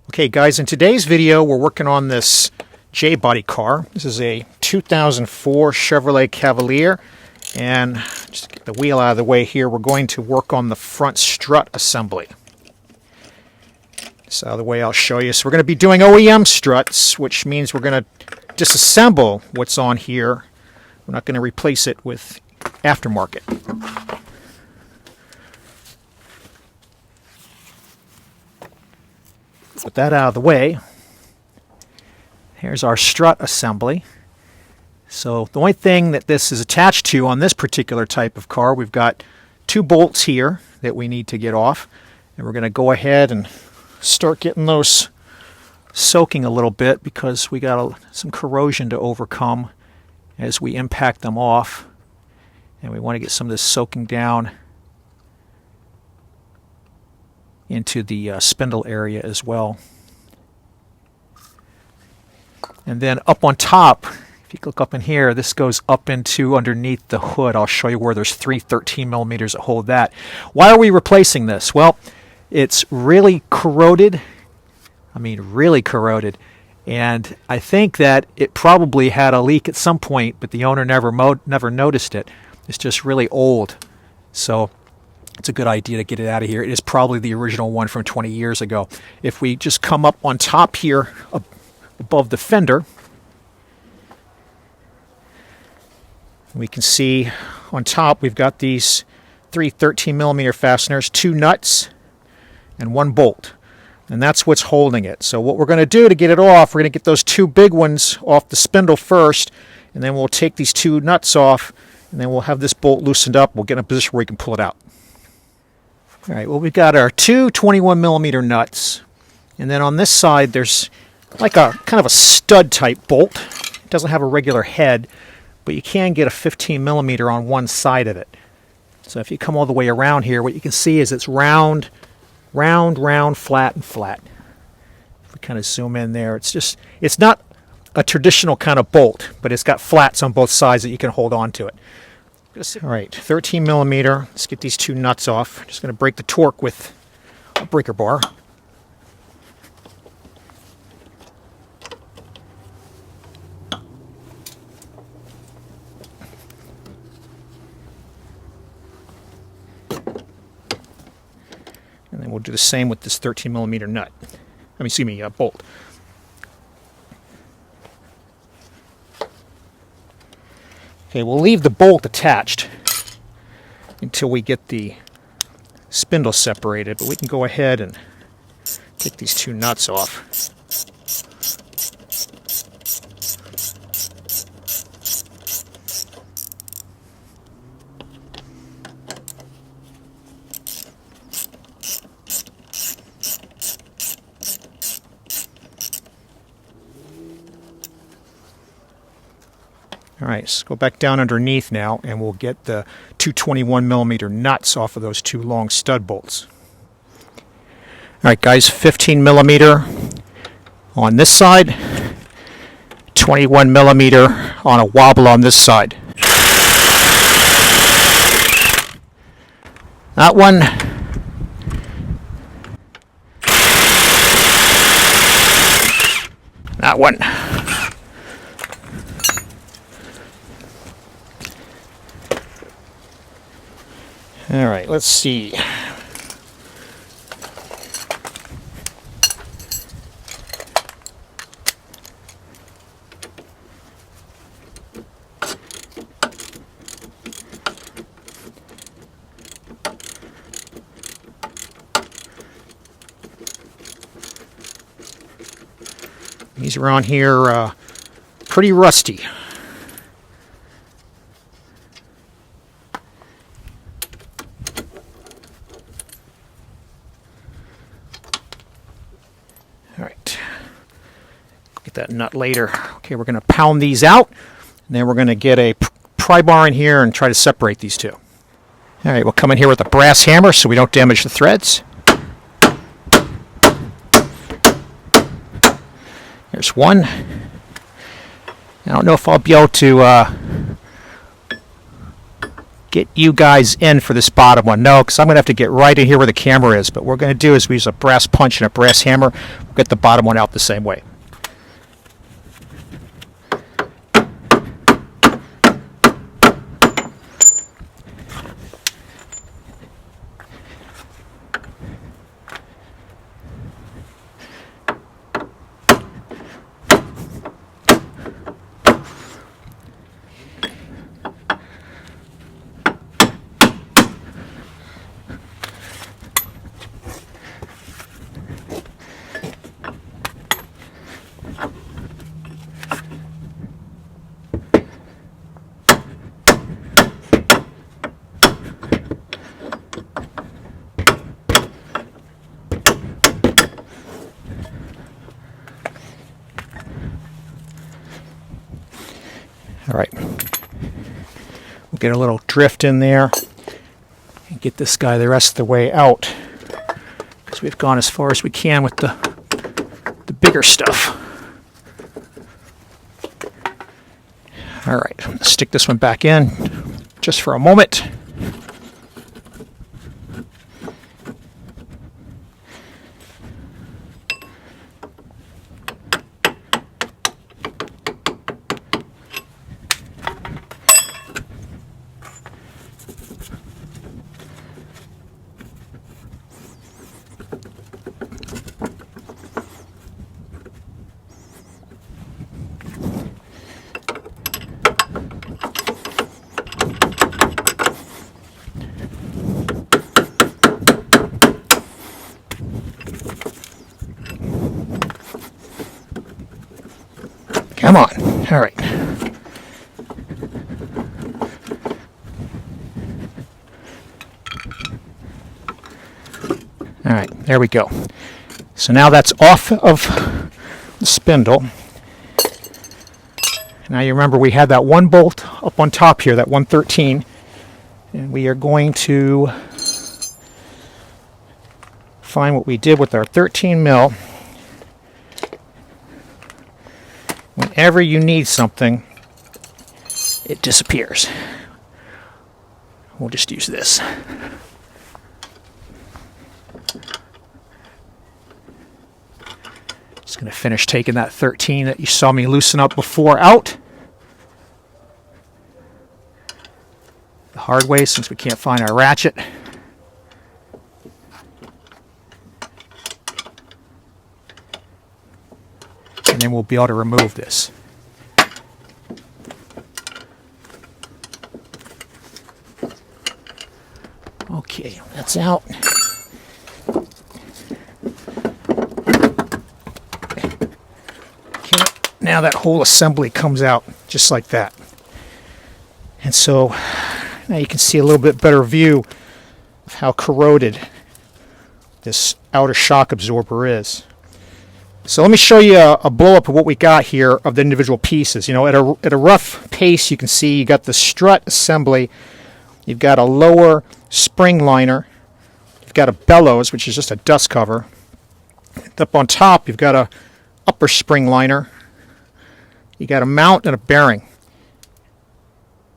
Okay guys, in today's video we're working on this J-body car. This is a 2004 Chevrolet Cavalier, and just to get the wheel out of the way here, we're going to work on the front strut assembly. This out of the way, I'll show you. So we're going to be doing OEM struts, which means we're going to disassemble what's on here. We're not going to replace it with aftermarket. With that out of the way, here's our strut assembly. So the only thing that this is attached to on this particular type of car, we've got two bolts here that we need to get off, and we're going to go ahead and start getting those soaking a little bit because we got some corrosion to overcome as we impact them off, and we want to get some of this soaking down into the spindle area as well. And then up on top, if you look up in here, this goes up into underneath the hood. I'll show you where there's three 13 millimeters that hold that. Why are we replacing this? Well, it's really corroded. I mean, really corroded. And I think that it probably had a leak at some point, but the owner never noticed it. It's just really old. So it's a good idea to get it out of here. It is probably the original one from 20 years ago. If we just come up on top here above the fender, we can see on top we've got these three 13 millimeter fasteners, two nuts, and one bolt. And that's what's holding it. So what we're going to do to get it off, we're going to get those two big ones off the spindle first, and then we'll take these two nuts off, and then we'll have this bolt loosened up. We'll get in a position where we can pull it out. All right, well, we've got our two 21 millimeter nuts, and then on this side there's like a kind of a stud type bolt. It doesn't have a regular head, but you can get a 15 millimeter on one side of it. So if you come all the way around here, what you can see is it's round, flat, and flat. If we kind of zoom in there, it's not a traditional kind of bolt, but it's got flats on both sides that you can hold on to it. All right, 13 millimeter. Let's get these two nuts off. I'm just going to break the torque with a breaker bar. And then we'll do the same with this 13 millimeter nut. Bolt. Okay, we'll leave the bolt attached until we get the spindle separated, but we can go ahead and take these two nuts off. All right, so go back down underneath now, and we'll get the two 21 millimeter nuts off of those two long stud bolts. All right, guys, 15 millimeter on this side, 21 millimeter on a wobble on this side. That one. That one. All right, let's see. These are on here pretty rusty. That nut later. Okay, we're going to pound these out, and then we're going to get a pry bar in here and try to separate these two. All right, we'll come in here with a brass hammer so we don't damage the threads. There's one. I don't know if I'll be able to get you guys in for this bottom one. No, because I'm going to have to get right in here where the camera is. But what we're going to do is we use a brass punch and a brass hammer. We'll get the bottom one out the same way. All right, we'll get a little drift in there and get this guy the rest of the way out, because we've gone as far as we can with the bigger stuff. All right, I'm gonna stick this one back in just for a moment. Come on. All right. All right, there we go. So now that's off of the spindle. Now you remember we had that one bolt up on top here, that 113, and we are going to find what we did with our 13 mil. Whenever you need something, it disappears. We'll just use this. Just going to finish taking that 13 that you saw me loosen up before out the hard way, since we can't find our ratchet. And then we'll be able to remove this. Okay, that's out. Okay, now that whole assembly comes out just like that. And so now you can see a little bit better view of how corroded this outer shock absorber is. So let me show you a blow-up of what we got here of the individual pieces. You know, at a rough pace, you can see you got the strut assembly. You've got a lower spring liner. You've got a bellows, which is just a dust cover. Up on top, you've got a upper spring liner. You got a mount and a bearing.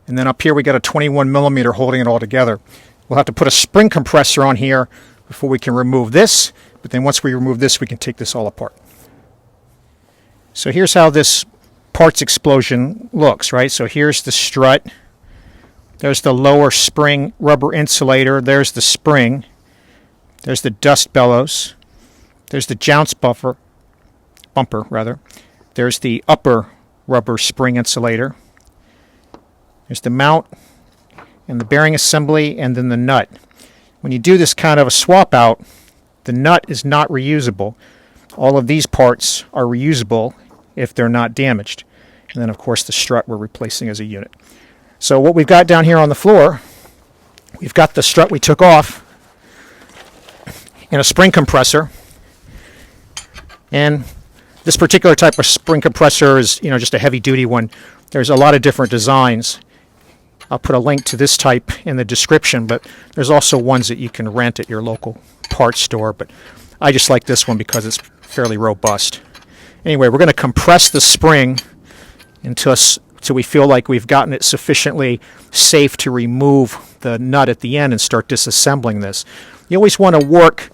And then up here, we got a 21 millimeter holding it all together. We'll have to put a spring compressor on here before we can remove this. But then once we remove this, we can take this all apart. So here's how this parts explosion looks, right? So here's the strut. There's the lower spring rubber insulator. There's the spring. There's the dust bellows. There's the jounce bumper. There's the upper rubber spring insulator. There's the mount and the bearing assembly, and then the nut. When you do this kind of a swap out, the nut is not reusable. All of these parts are reusable if they're not damaged. And then, of course, the strut we're replacing as a unit. So what we've got down here on the floor, we've got the strut we took off in a spring compressor. And this particular type of spring compressor is, you know, just a heavy-duty one. There's a lot of different designs. I'll put a link to this type in the description, but there's also ones that you can rent at your local parts store. But I just like this one because it's fairly robust. Anyway, we're going to compress the spring into a till we feel like we've gotten it sufficiently safe to remove the nut at the end and start disassembling this. You always want to work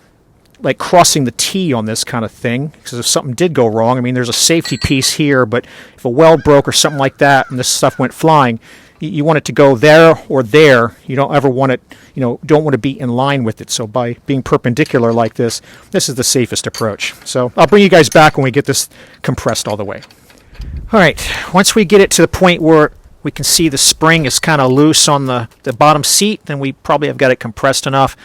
like crossing the T on this kind of thing, because if something did go wrong, I mean, there's a safety piece here, but if a weld broke or something like that and this stuff went flying, you want it to go there or there. You don't ever want it, don't want to be in line with it. So by being perpendicular like this, this is the safest approach. So I'll bring you guys back when we get this compressed all the way. All right, once we get it to the point where we can see the spring is kind of loose on the bottom seat, then we probably have got it compressed enough.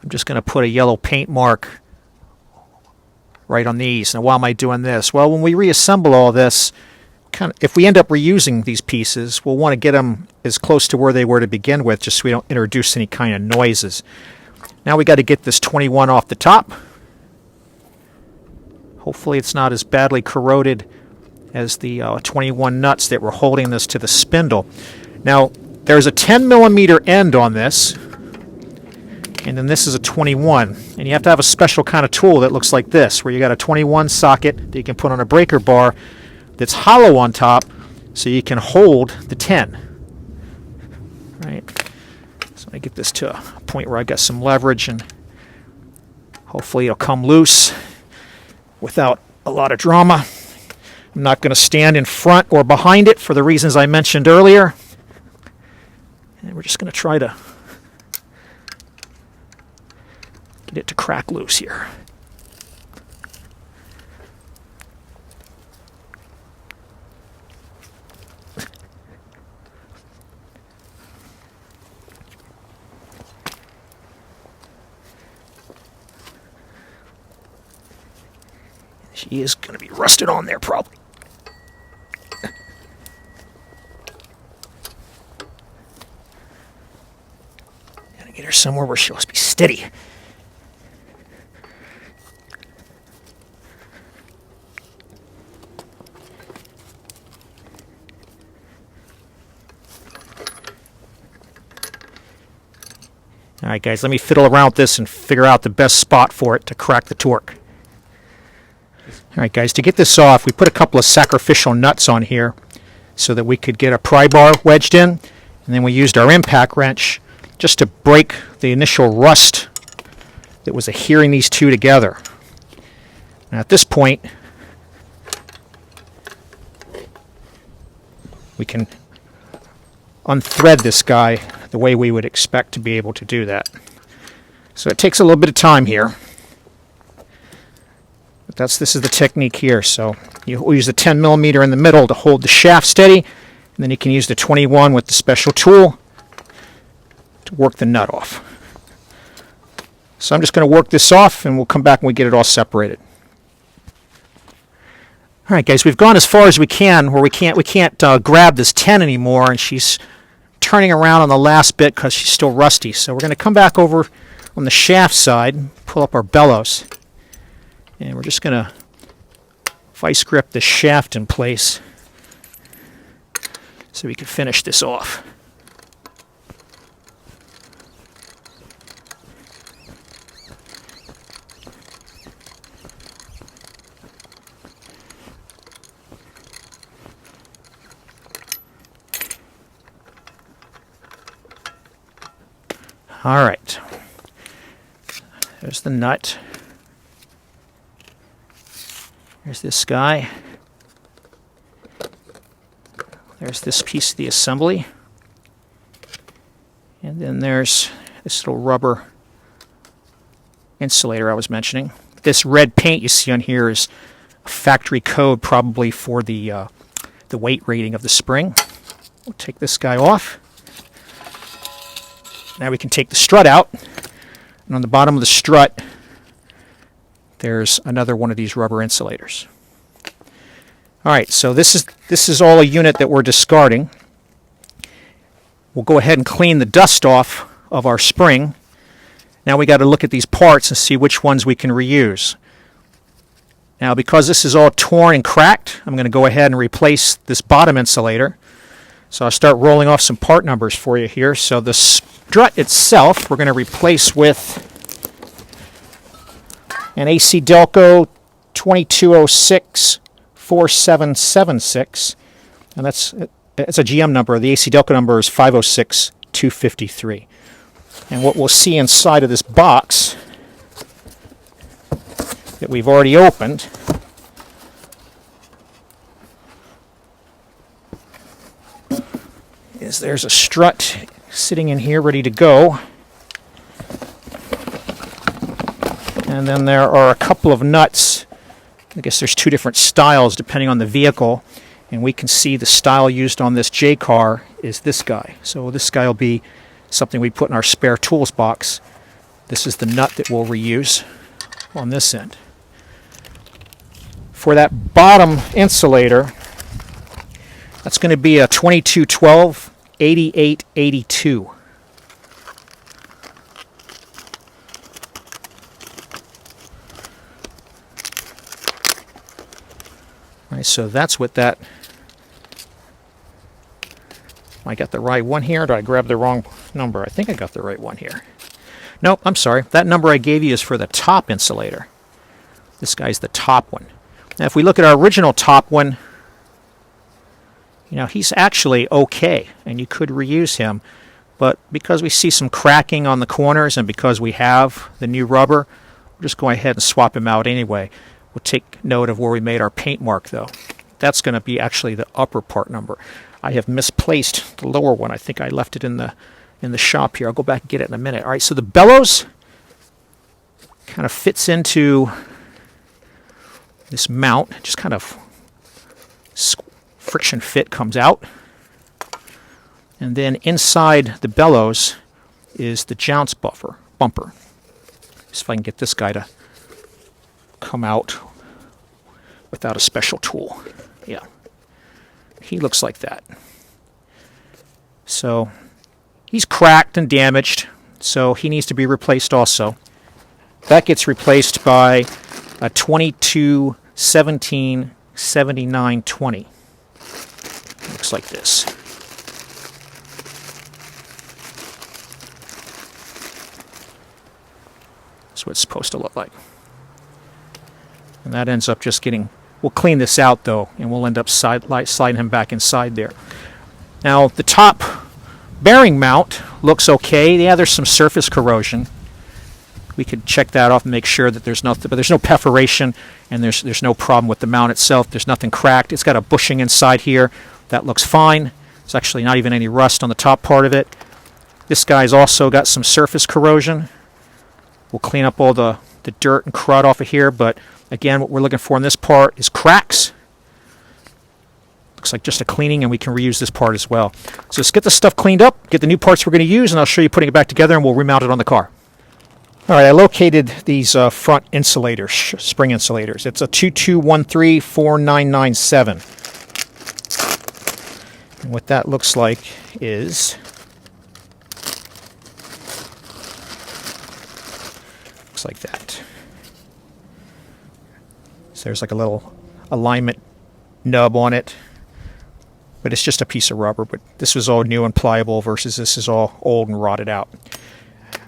I'm just going to put a yellow paint mark right on these. Now, why am I doing this? Well, when we reassemble all this, if we end up reusing these pieces, we'll want to get them as close to where they were to begin with, just so we don't introduce any kind of noises. Now we got to get this 21 off the top. Hopefully it's not as badly corroded as the 21 nuts that were holding this to the spindle. Now, there's a 10 millimeter end on this, and then this is a 21. And you have to have a special kind of tool that looks like this, where you got a 21 socket that you can put on a breaker bar that's hollow on top, so you can hold the 10. Right? So I get this to a point where I got some leverage, and hopefully it'll come loose without a lot of drama. I'm not going to stand in front or behind it for the reasons I mentioned earlier. And we're just going to try to get it to crack loose here. She is going to be rusted on there probably. Gotta get her somewhere where she'll be steady. All right, guys, let me fiddle around with this and figure out the best spot for it to crack the torque. All right, guys, to get this off, we put a couple of sacrificial nuts on here so that we could get a pry bar wedged in, and then we used our impact wrench just to break the initial rust that was adhering these two together. Now, at this point, we can unthread this guy the way we would expect to be able to do that. So it takes a little bit of time here. But this is the technique here. So you use the 10 millimeter in the middle to hold the shaft steady, and then you can use the 21 with the special tool to work the nut off. So I'm just going to work this off, and we'll come back when we get it all separated. All right, guys, we've gone as far as we can, where we can't grab this 10 anymore, and she's turning around on the last bit because she's still rusty. So we're going to come back over on the shaft side, pull up our bellows, and we're just going to vice grip the shaft in place so we can finish this off. All right, there's the nut. There's this guy. There's this piece of the assembly. And then there's this little rubber insulator I was mentioning. This red paint you see on here is a factory code, probably for the weight rating of the spring. We'll take this guy off. Now we can take the strut out, and on the bottom of the strut there's another one of these rubber insulators. All right, so this is all a unit that we're discarding. We'll go ahead and clean the dust off of our spring. Now we got to look at these parts and see which ones we can reuse. Now, because this is all torn and cracked, I'm going to go ahead and replace this bottom insulator. So I'll start rolling off some part numbers for you here. So the strut itself, we're going to replace with an AC Delco 2206 4776, and that's it's a GM number. The AC Delco number is 506253. And what we'll see inside of this box that we've already opened is there's a strut sitting in here ready to go. And then there are a couple of nuts. I guess there's two different styles depending on the vehicle. And we can see the style used on this J car is this guy. So this guy will be something we put in our spare tools box. This is the nut that we'll reuse on this end. For that bottom insulator, that's going to be a 2212 8882. All right, so that's what that. I got the right one here, or did I grab the wrong number? I think I got the right one here. Nope, I'm sorry. That number I gave you is for the top insulator. This guy's the top one. Now, if we look at our original top one, you know, he's actually okay, and you could reuse him. But because we see some cracking on the corners and because we have the new rubber, we're just going ahead and swap him out anyway. We'll take note of where we made our paint mark, though. That's going to be actually the upper part number. I have misplaced the lower one. I think I left it in the shop here. I'll go back and get it in a minute. All right, so the bellows kind of fits into this mount. Just kind of friction fit comes out. And then inside the bellows is the jounce bumper. See if I can get this guy to come out without a special tool. Yeah. He looks like that. So he's cracked and damaged, so he needs to be replaced also. That gets replaced by a 2217 7920. Looks like this. That's what it's supposed to look like. And that ends up just getting... We'll clean this out, though, and we'll end up sliding him back inside there. Now, the top bearing mount looks okay. Yeah, there's some surface corrosion. We could check that off and make sure that there's nothing, but there's no perforation, and there's no problem with the mount itself. There's nothing cracked. It's got a bushing inside here. That looks fine. There's actually not even any rust on the top part of it. This guy's also got some surface corrosion. We'll clean up all the dirt and crud off of here, but again, what we're looking for in this part is cracks. Looks like just a cleaning, and we can reuse this part as well. So let's get the stuff cleaned up, get the new parts we're going to use, and I'll show you putting it back together, and we'll remount it on the car. All right, I located these front insulators, spring insulators. It's a 2213-4997. And what that looks like is... looks like that. So there's like a little alignment nub on it, but it's just a piece of rubber. But this was all new and pliable versus this is all old and rotted out.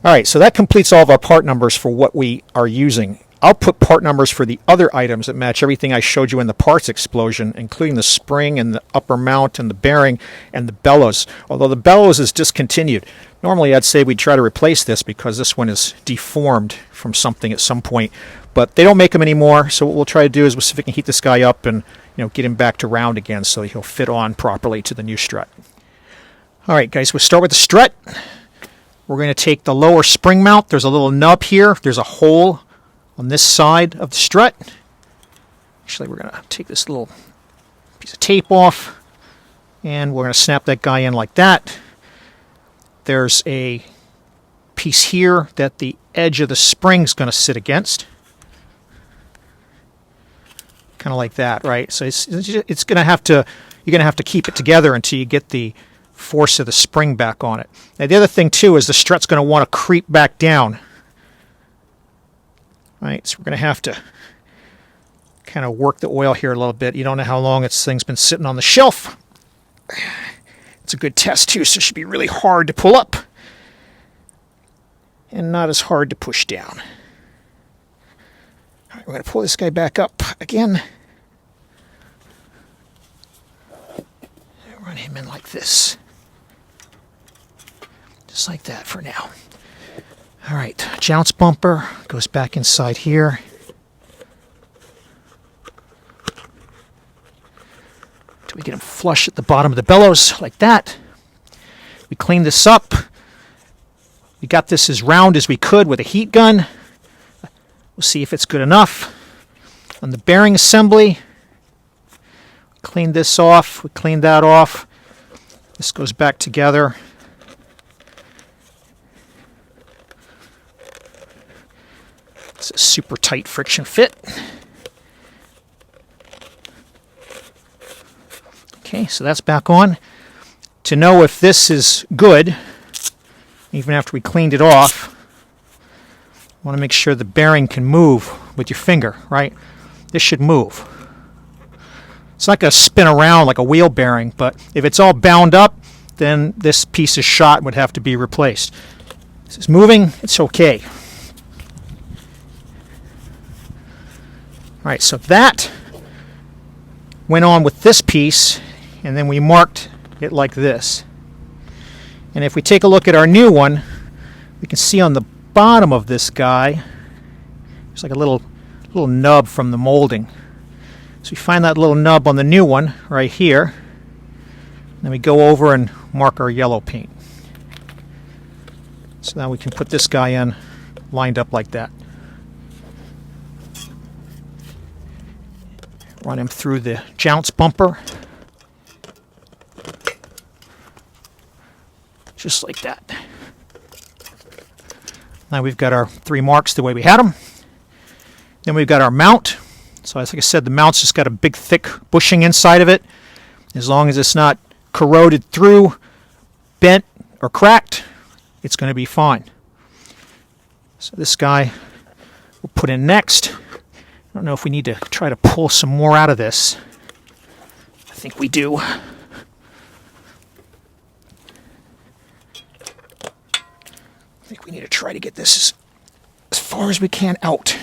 All right, so that completes all of our part numbers for what we are using. I'll put part numbers for the other items that match everything I showed you in the parts explosion, including the spring and the upper mount and the bearing and the bellows, although the bellows is discontinued. Normally I'd say we'd try to replace this because this one is deformed from something at some point, but they don't make them anymore, so what we'll try to do is we'll see if we can heat this guy up and get him back to round again so he'll fit on properly to the new strut. All right, guys, we'll start with the strut. We're going to take the lower spring mount. There's a little nub here. There's a hole on this side of the strut. Actually, we're going to take this little piece of tape off, and we're going to snap that guy in like that. There's a piece here that the edge of the spring is going to sit against. Kind of like that, right? So it's going to have to, you're going to have to keep it together until you get the force of the spring back on it. Now the other thing too is the strut's going to want to creep back down. Right, so we're going to have to kind of work the oil here a little bit. You don't know how long this thing's been sitting on the shelf. It's a good test too, so it should be really hard to pull up and not as hard to push down. All right, we're going to pull this guy back up again. We're Run him in like this. Just like that for now. All right, jounce bumper goes back inside here. Till we get him flush at the bottom of the bellows like that. We clean this up. We got this as round as we could with a heat gun. We'll see if it's good enough. On the bearing assembly, clean this off. We cleaned that off. This goes back together. It's a super tight friction fit. Okay, so that's back on. To know if this is good, even after we cleaned it off, you want to make sure the bearing can move with your finger, right? This should move. It's not going to spin around like a wheel bearing, but if it's all bound up, then this piece of shot would have to be replaced. This is moving, it's okay. All right, so that went on with this piece, and then we marked it like this. And if we take a look at our new one, we can see on the bottom of this guy, there's like a little nub from the molding. So we find that little nub on the new one right here. Then we go over and mark our yellow paint. So now we can put this guy in lined up like that. Run him through the jounce bumper. Just like that. Now we've got our 3 marks the way we had them. Then we've got our mount. So as like I said, the mount's just got a big thick bushing inside of it. As long as it's not corroded through, bent, or cracked, it's going to be fine. So this guy we'll put in next. I don't know if we need to try to pull some more out of this. I think we do. I think we need to try to get this as far as we can out.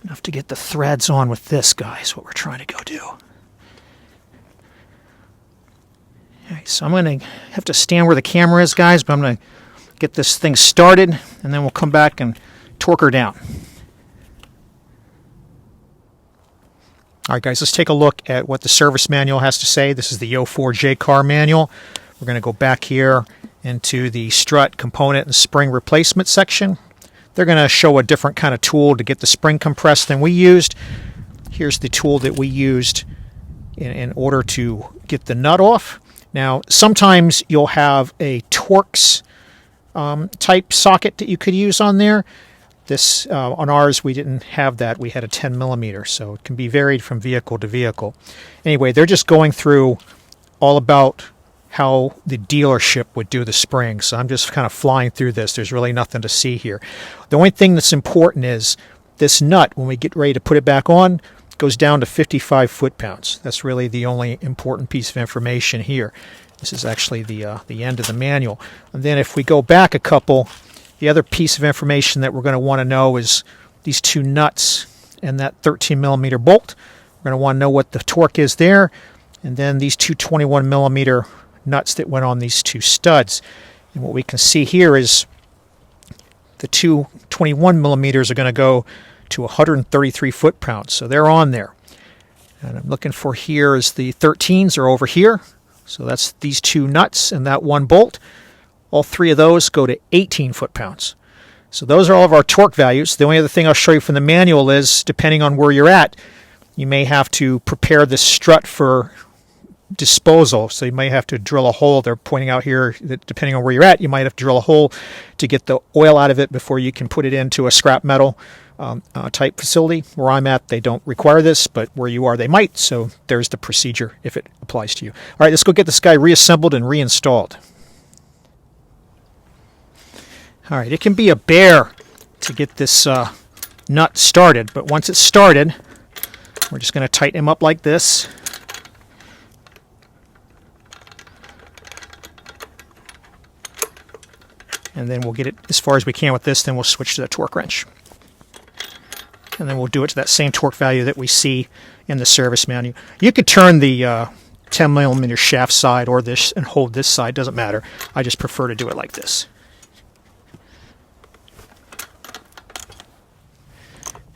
Enough to get the threads on with this, guys, what we're trying to go do. Alright, so I'm going to have to stand where the camera is, guys, but I'm going to get this thing started, and then we'll come back and torque her down. Alright, guys, let's take a look at what the service manual has to say. This is the 04J car manual. We're going to go back here into the strut component and spring replacement section. They're going to show a different kind of tool to get the spring compressed than we used. Here's the tool that we used in order to get the nut off. Now, sometimes you'll have a Torx type socket that you could use on there. This on ours, we didn't have that. We had a 10 millimeter, so it can be varied from vehicle to vehicle. Anyway, they're just going through all about how the dealership would do the spring. So I'm just kind of flying through this. There's really nothing to see here. The only thing that's important is this nut, when we get ready to put it back on, goes down to 55 foot-pounds. That's really the only important piece of information here. This is actually the end of the manual. And then if we go back a couple, the other piece of information that we're going to want to know is these 2 nuts and that 13 millimeter bolt. We're going to want to know what the torque is there. And then these 2 21 millimeter nuts that went on these 2 studs. And what we can see here is the 2 21 millimeters are going to go to 133 foot-pounds. So they're on there. And I'm looking for here is the 13s are over here. So that's these 2 nuts and that 1 bolt. All 3 of those go to 18 foot-pounds. So those are all of our torque values. The only other thing I'll show you from the manual is, depending on where you're at, you may have to prepare the strut for disposal. So you might have to drill a hole. They're pointing out here that depending on where you're at, you might have to drill a hole to get the oil out of it before you can put it into a scrap metal type facility. Where I'm at, they don't require this, but where you are, they might. So there's the procedure if it applies to you. All right, let's go get this guy reassembled and reinstalled. All right, it can be a bear to get this nut started, but once it's started, We're just going to tighten him up like this. And then we'll get it as far as we can with this, then we'll switch to the torque wrench. And then we'll do it to that same torque value that we see in the service manual. You could turn the 10 millimeter shaft side or this and hold this side, doesn't matter. I just prefer to do it like this.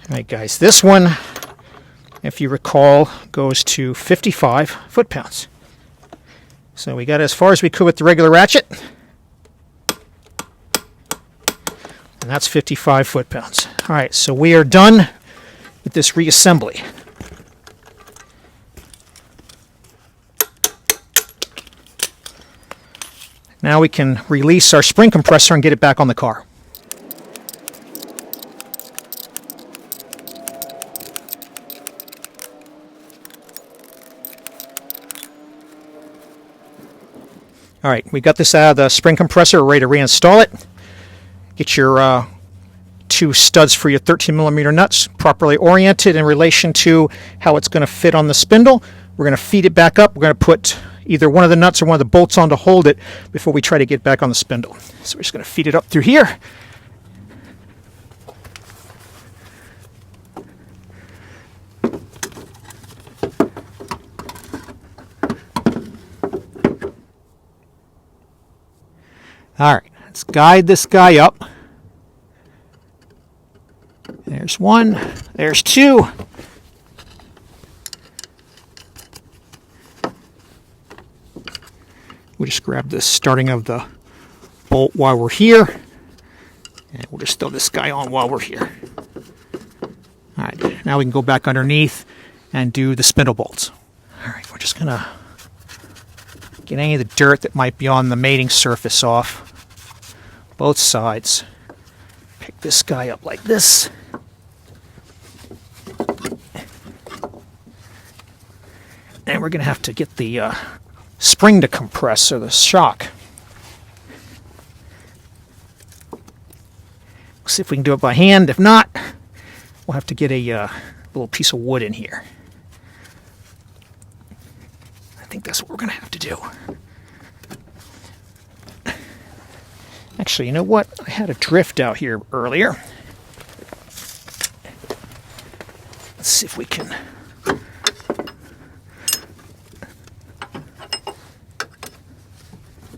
Alright guys, this one, if you recall, goes to 55 foot-pounds. So we got as far as we could with the regular ratchet. And that's 55 foot-pounds. Alright, so we are done with this reassembly. Now we can release our spring compressor and get it back on the car. Alright, we got this out of the spring compressor, we're ready to reinstall it. Get your 2 studs for your 13 millimeter nuts properly oriented in relation to how it's going to fit on the spindle. We're going to feed it back up. We're going to put either one of the nuts or one of the bolts on to hold it before we try to get back on the spindle. So we're just going to feed it up through here. Alright, let's guide this guy up. There's 1, there's 2. We'll just grab the starting of the bolt while we're here. And we'll just throw this guy on while we're here. Alright, now we can go back underneath and do the spindle bolts. Alright, we're just going to get any of the dirt that might be on the mating surface off. Both sides. Pick this guy up like this. And we're going to have to get the spring to compress, or the shock. See if we can do it by hand. If not, we'll have to get a little piece of wood in here. I think that's what we're going to have to do. Actually, you know what? I had a drift out here earlier. Let's see if we can...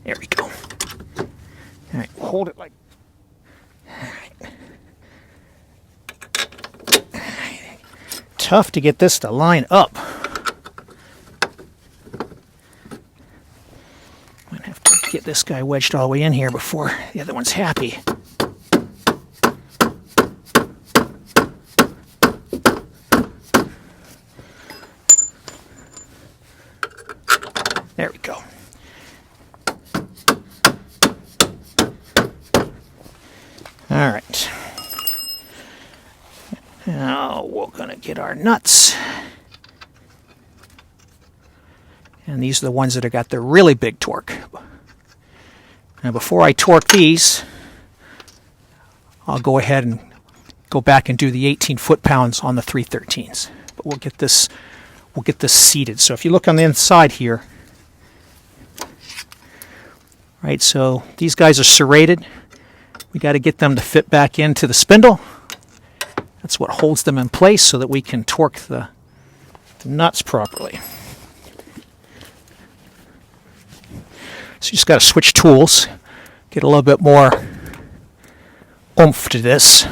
There we go. Alright, we'll hold it like... Alright. Tough to get this to line up. Might have to get this guy wedged all the way in here before the other one's happy. There we go. Alright. Now we're going to get our nuts. And these are the ones that have got the really big torque. Now before I torque these, I'll go ahead and go back and do the 18 foot-pounds on the 313s. But we'll get this seated. So if you look on the inside here, right, so these guys are serrated. We got to get them to fit back into the spindle. That's what holds them in place so that we can torque the nuts properly. So you just got to switch tools, get a little bit more oomph to this.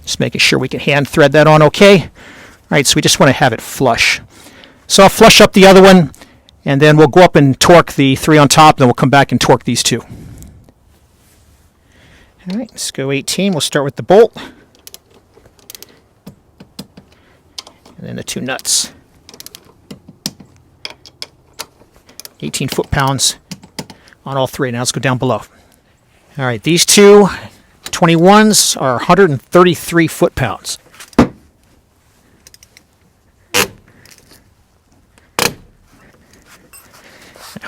Just making sure we can hand thread that on okay. All right, so we just want to have it flush. So I'll flush up the other one, and then we'll go up and torque the 3 on top, then we'll come back and torque these 2. All right, let's go 18. We'll start with the bolt. And then the 2 nuts. 18 foot-pounds on all 3. Now let's go down below. All right, these 2 21s are 133 foot-pounds.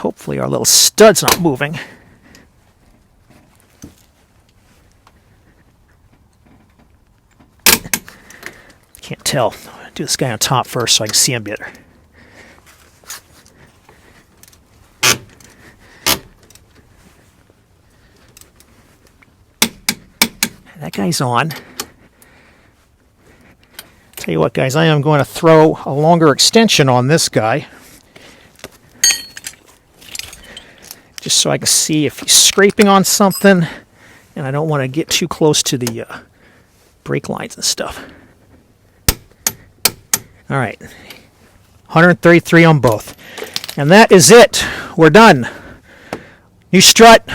hopefully our little stud's not moving. Can't tell. I'll do this guy on top first so I can see him better. That guy's on. Tell you what, guys, I am going to throw a longer extension on this guy, just so I can see if he's scraping on something, and I don't want to get too close to the brake lines and stuff. All right, 133 on both. And that is it. We're done. New strut,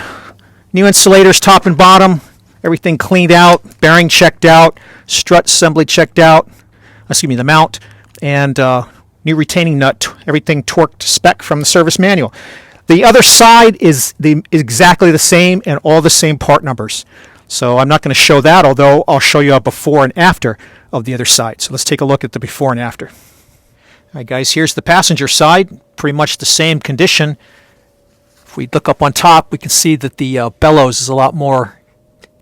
new insulators top and bottom, everything cleaned out, bearing checked out, strut assembly checked out, the mount, and new retaining nut, everything torqued to spec from the service manual. The other side is exactly the same and all the same part numbers. So I'm not going to show that, although I'll show you a before and after of the other side. So let's take a look at the before and after. All right, guys, here's the passenger side, pretty much the same condition. If we look up on top, we can see that the bellows is a lot more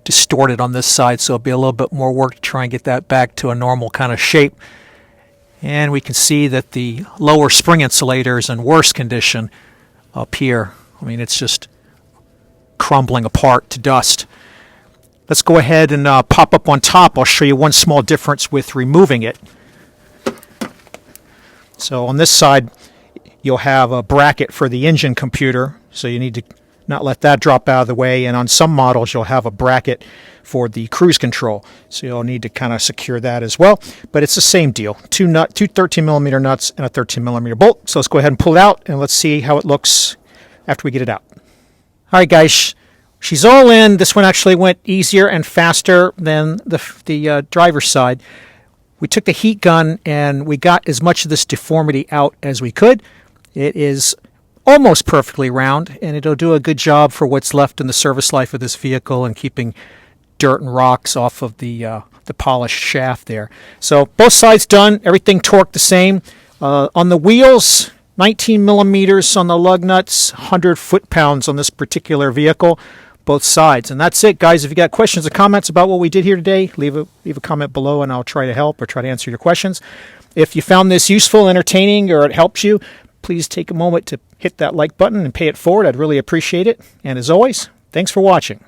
distorted on this side, so it'll be a little bit more work to try and get that back to a normal kind of shape. And we can see that the lower spring insulator is in worse condition up here. I mean, it's just crumbling apart to dust. Let's go ahead and pop up on top. I'll show you one small difference with removing it. So on this side, you'll have a bracket for the engine computer, so you need to not let that drop out of the way. And on some models, you'll have a bracket for the cruise control, so you'll need to kind of secure that as well. But it's the same deal: two 13mm nuts and a 13mm bolt. So let's go ahead and pull it out, and let's see how it looks after we get it out. All right, guys, she's all in. This one actually went easier and faster than the driver's side. We took the heat gun and we got as much of this deformity out as we could. It is almost perfectly round, and it'll do a good job for what's left in the service life of this vehicle and keeping dirt and rocks off of the polished shaft there. So both sides done, everything torqued the same. On the wheels, 19mm on the lug nuts, 100 foot-pounds on this particular vehicle, both sides. And that's it, guys. If you got questions or comments about what we did here today, leave a comment below and I'll try to help or try to answer your questions. If you found this useful, entertaining, or it helps you, please take a moment to hit that like button and pay it forward. I'd really appreciate it. And as always, thanks for watching.